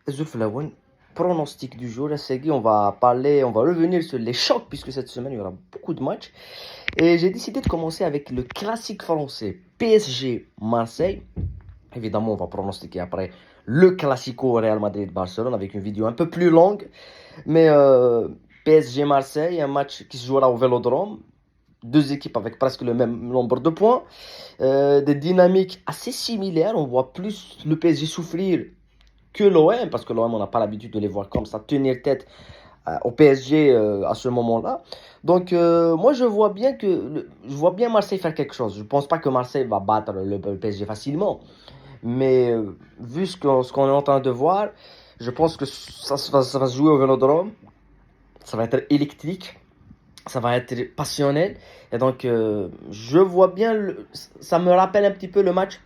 Zulflawen, pronostic du jour, Segui, on va revenir sur les chocs puisque cette semaine il y aura beaucoup de matchs. Et j'ai décidé de commencer avec le classique français PSG Marseille. Évidemment, on va pronostiquer après le classico Real Madrid-Barcelone avec une vidéo un peu plus longue. Mais PSG Marseille, un match qui se jouera au Vélodrome. Deux équipes avec presque le même nombre de points. Des dynamiques assez similaires. On voit plus le PSG souffrir que l'OM, parce que l'OM, on n'a pas l'habitude de les voir comme ça, tenir tête au PSG à ce moment-là. Donc, moi, je vois bien Marseille faire quelque chose. Je ne pense pas que Marseille va battre le PSG facilement. Mais vu ce qu'on est en train de voir, je pense que ça va se jouer au Vélodrome. Ça va être électrique. Ça va être passionnel. Et donc, je vois bien. Ça me rappelle un petit peu le match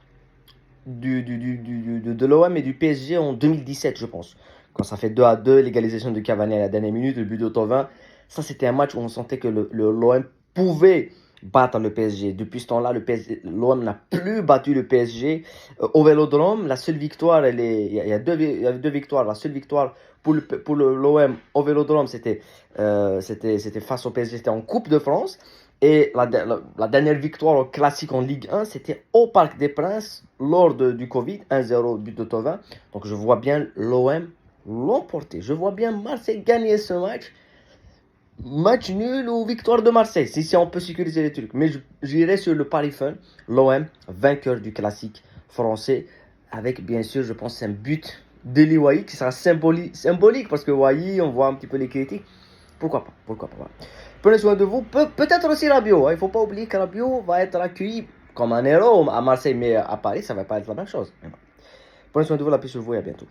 de l'OM et du PSG en 2017, je pense. Quand ça fait 2-2, l'égalisation de Cavani à la dernière minute, le but de Thauvin. Ça, c'était un match où on sentait que l'OM pouvait battre le PSG. Depuis ce temps-là, l'OM n'a plus battu le PSG au Vélodrome. La seule victoire, il y avait deux victoires. La seule victoire pour l'OM au Vélodrome, c'était face au PSG, c'était en Coupe de France. Et la dernière victoire au classique en Ligue 1, c'était au Parc des Princes lors du Covid, 1-0 but de Thauvin. Donc je vois bien l'OM l'emporter. Je vois bien Marseille gagner ce match. Match nul ou victoire de Marseille, si on peut sécuriser les trucs. Mais j'irai sur le pari fun, l'OM, vainqueur du classique français, avec bien sûr, je pense, un but d'Eli Wahi qui sera symbolique parce que Wahi, on voit un petit peu les critiques. Pourquoi pas. Voilà. Prenez soin de vous. Peut-être aussi Rabiot. Il ne faut pas oublier que Rabiot va être accueilli comme un héros à Marseille, mais à Paris, ça ne va pas être la même chose. Prenez soin de vous, la paix sur vous et à bientôt.